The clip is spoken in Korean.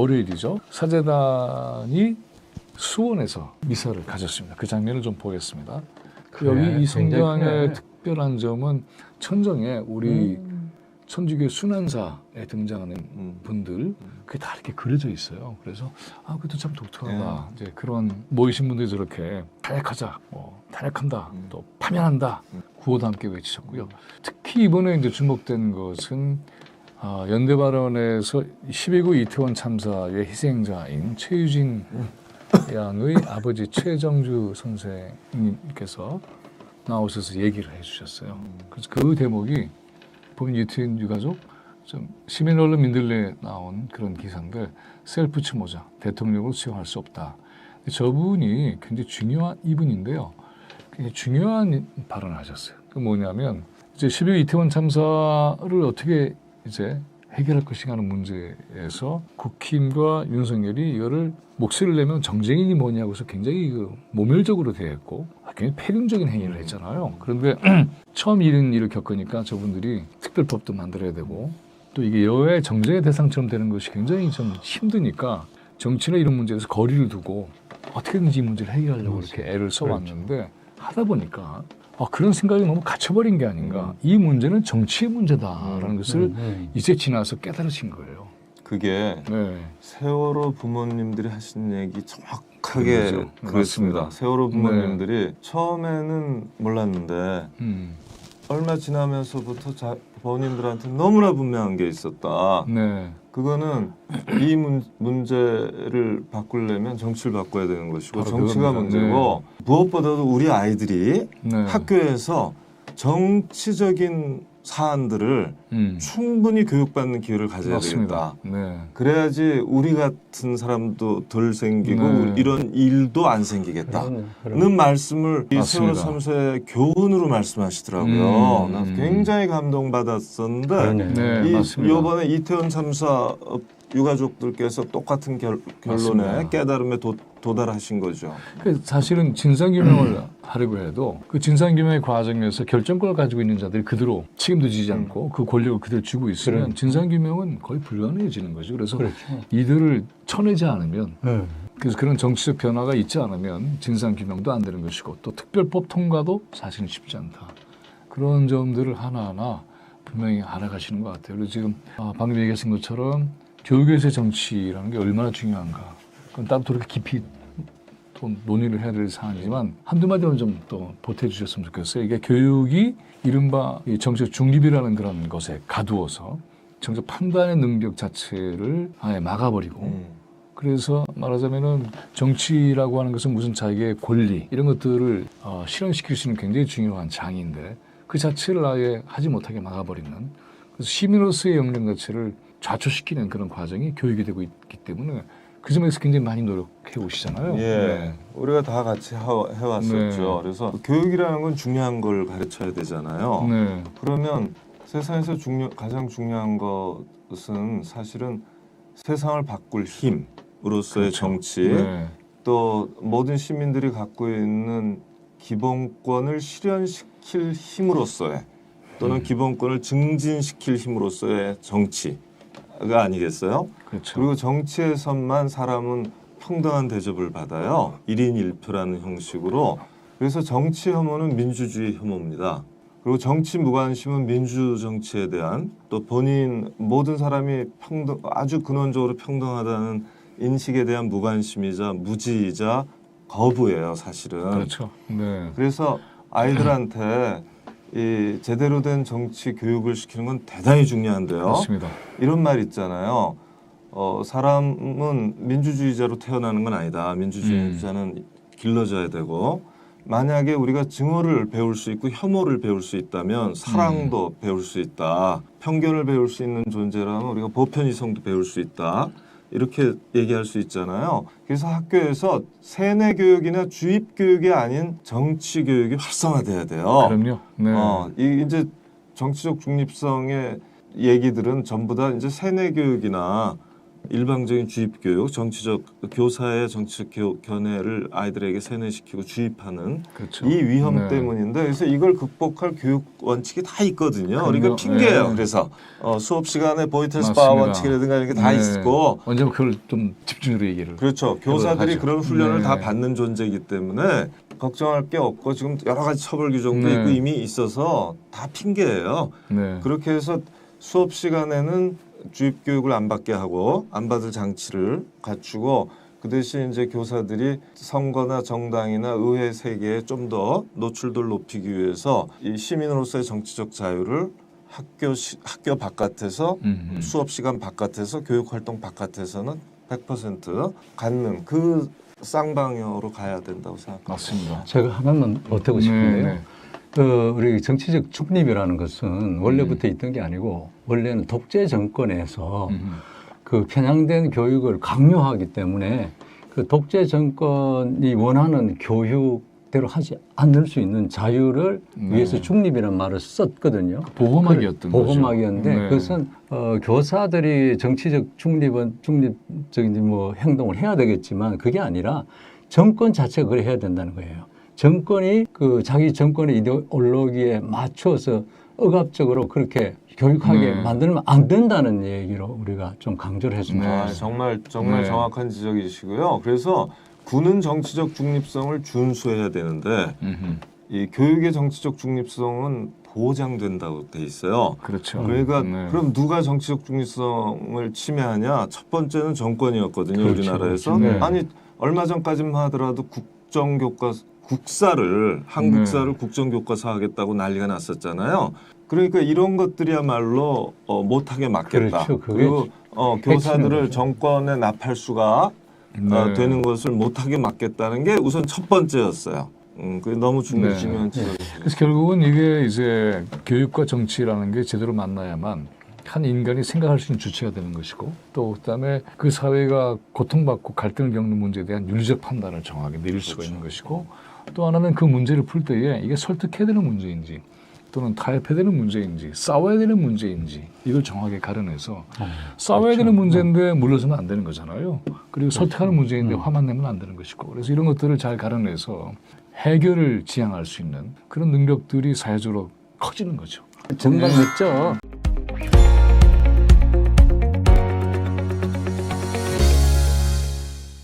월요일이죠. 사제단이 수원에서 미사를 가졌습니다. 그 장면을 좀 보겠습니다. 여기 이 성경의 특별한 점은 천정에 우리 천주교 순환사에 등장하는 분들 그게 다 이렇게 그려져 있어요. 그래서 그것도 참 독특하다. 이제 그런 모이신 분들이 저렇게 탄핵하자, 탄핵한다, 또 파면한다, 구호도 함께 외치셨고요. 특히 이번에 이제 주목된 것은 연대 발언에서 12구 이태원 참사의 희생자인 최유진 양의 아버지 최정주 선생님께서 나오셔서 얘기를 해주셨어요. 그래서 그 대목이 보면 유태인 유가족 좀 시민 언론 민들레에 나온 그런 기사인데 셀프 추모자 대통령으로 수용할 수 없다. 저분이 굉장히 중요한 이분인데요. 굉장히 중요한 발언을 하셨어요. 그 뭐냐면 이제 12구 이태원 참사를 어떻게 이제 해결할 것인가 하는 문제에서 국힘과 윤석열이 이거를 목소리를 내면 정쟁인이 뭐냐고 해서 굉장히 모멸적으로 대했고 굉장히 패륜적인 행위를 했잖아요. 그런데 처음 이런 일을 겪으니까 저분들이 특별법도 만들어야 되고 또 이게 여야의 정쟁의 대상처럼 되는 것이 굉장히 좀 힘드니까 정치나 이런 문제에서 거리를 두고 어떻게든지 이 문제를 해결하려고 이렇게 애를 써왔는데 하다 보니까 그런 생각이 너무 갇혀버린 게 아닌가. 이 문제는 정치의 문제다라는 것을 이제 지나서 깨달으신 거예요. 그게 세월호 부모님들이 하신 얘기 정확하게 그랬습니다. 세월호 부모님들이 처음에는 몰랐는데 얼마 지나면서부터 본인들한테 너무나 분명한 게 있었다. 그거는 이 문제를 바꾸려면 정치를 바꿔야 되는 것이고 정치가 문제고 무엇보다도 우리 아이들이 학교에서 정치적인 사안들을 충분히 교육받는 기회를 가져야 되겠다. 그래야지 우리 같은 사람도 덜 생기고 이런 일도 안 생기겠다는 말씀을 이 세월호 참사의 교훈으로 말씀하시더라고요. 나 굉장히 감동받았었는데 이번에 이태원 참사 유가족들께서 똑같은 결론에 깨달음에 도달하신 거죠. 사실은 진상규명을 하려고 해도 그 진상규명의 과정에서 결정권을 가지고 있는 자들이 그대로 책임도 지지 않고 그 권력을 그대로 쥐고 있으면 진상규명은 거의 불가능해지는 거죠. 그래서 이들을 쳐내지 않으면 그래서 그런 정치적 변화가 있지 않으면 진상규명도 안 되는 것이고 또 특별법 통과도 사실은 쉽지 않다. 그런 점들을 하나하나 분명히 알아가시는 것 같아요. 그래서 지금 방금 얘기하신 것처럼 교육에서의 정치라는 게 얼마나 중요한가. 그건 따로 그렇게 깊이 또 논의를 해야 될 사안이지만 한두 마디만 좀 또 보태주셨으면 좋겠어요. 이게 교육이 이른바 정치적 중립이라는 그런 것에 가두어서 정치적 판단의 능력 자체를 아예 막아버리고 그래서 말하자면은 정치라고 하는 것은 무슨 자기의 권리 이런 것들을 실현시킬 수 있는 굉장히 중요한 장인데 그 자체를 아예 하지 못하게 막아버리는 그래서 시민으로서의 역량 자체를 좌초시키는 그런 과정이 교육이 되고 있기 때문에 그 점에서 굉장히 많이 노력해 오시잖아요. 우리가 다 같이 해왔었죠. 그래서 교육이라는 건 중요한 걸 가르쳐야 되잖아요. 그러면 세상에서 가장 중요한 것은 사실은 세상을 바꿀 힘으로서의 정치 또 모든 시민들이 갖고 있는 기본권을 실현시킬 힘으로서의 또는 기본권을 증진시킬 힘으로서의 정치가 아니겠어요? 그리고 정치에서만 사람은 평등한 대접을 받아요. 1인 1표라는 형식으로. 그래서 정치 혐오는 민주주의 혐오입니다. 그리고 정치 무관심은 민주 정치에 대한 또 본인 모든 사람이 아주 근원적으로 평등하다는 인식에 대한 무관심이자 무지이자 거부예요, 사실은. 그래서 아이들한테 이 제대로 된 정치 교육을 시키는 건 대단히 중요한데요. 이런 말 있잖아요. 사람은 민주주의자로 태어나는 건 아니다. 민주주의자는 길러져야 되고 만약에 우리가 증오를 배울 수 있고 혐오를 배울 수 있다면 사랑도 배울 수 있다. 편견을 배울 수 있는 존재라면 우리가 보편이성도 배울 수 있다. 이렇게 얘기할 수 있잖아요. 그래서 학교에서 세뇌 교육이나 주입 교육이 아닌 정치 교육이 활성화돼야 돼요. 이제 정치적 중립성의 얘기들은 전부 다 이제 세뇌 교육이나 일방적인 주입교육, 정치적 교사의 정치적 견해를 아이들에게 세뇌시키고 주입하는 그렇죠. 이 위험 네. 때문인데 그래서 이걸 극복할 교육 원칙이 다 있거든요. 그럼요. 그러니까 핑계예요. 네. 그래서 수업 시간에 보이텔스파 원칙이라든가 이런 게 다 있고 언제 그걸 좀 집중적으로 얘기를. 그렇죠. 교사들이 하죠. 그런 훈련을 네. 다 받는 존재이기 때문에 걱정할 게 없고 지금 여러 가지 처벌 규정도 네. 있고 이미 있어서 다 핑계예요. 네. 그렇게 해서 수업 시간에는 주입 교육을 안 받게 하고 안 받을 장치를 갖추고 그 대신 이제 교사들이 선거나 정당이나 의회 세계에 좀 더 노출도를 높이기 위해서 이 시민으로서의 정치적 자유를 학교 바깥에서 수업 시간 바깥에서 교육 활동 바깥에서는 100% 갖는 그 쌍방향으로 가야 된다고 생각합니다. 맞습니다. 제가 하나만 보태고 싶은데요. 네. 우리 정치적 중립이라는 것은 원래부터 있던 게 아니고 원래는 독재 정권에서 그 편향된 교육을 강요하기 때문에 그 독재 정권이 원하는 교육대로 하지 않을 수 있는 자유를 위해서 중립이라는 말을 썼거든요. 보호막이었던 거죠. 보호막이었는데 네. 그것은 교사들이 정치적 중립적인 뭐 행동을 해야 되겠지만 그게 아니라 정권 자체가 그래 해야 된다는 거예요. 정권이 그 자기 정권의 이데올로기에 맞춰서 억압적으로 그렇게 교육하게 만들면 안 된다는 얘기로 우리가 좀 강조를 했습니다. 아, 정말 네. 정확한 지적이시고요. 그래서 군은 정치적 중립성을 준수해야 되는데 이 교육의 정치적 중립성은 보장된다고 돼 있어요. 그렇죠. 그러니까 네. 그럼 누가 정치적 중립성을 침해하냐? 첫 번째는 정권이었거든요. 그렇죠. 우리나라에서. 네. 아니 얼마 전까지만 하더라도 한국사를 국정교과서 하겠다고 난리가 났었잖아요. 그러니까 이런 것들이야말로 못하게 막겠다. 그렇죠. 그게 그리고 교사들을 거죠. 정권에 납할 수가 네. 되는 것을 못하게 막겠다는 게 우선 첫 번째였어요. 그게 너무 중요한 지적이에요. 그래서 결국은 이게 이제 교육과 정치라는 게 제대로 만나야만 한 인간이 생각할 수 있는 주체가 되는 것이고 또 그다음에 그 사회가 고통받고 갈등을 겪는 문제에 대한 윤리적 판단을 정확하게 내릴 수가 있는 것이고 또 하나는 그 문제를 풀 때에 이게 설득해야 되는 문제인지 또는 타협해야 되는 문제인지 싸워야 되는 문제인지 이걸 정확하게 가려내서 싸워야 되는 문제인데 물러서면 안 되는 거잖아요. 그리고 설득하는 문제인데 화만 내면 안 되는 것이고 그래서 이런 것들을 잘 가려내서 해결을 지향할 수 있는 그런 능력들이 사회적으로 커지는 거죠. 정말 늦죠.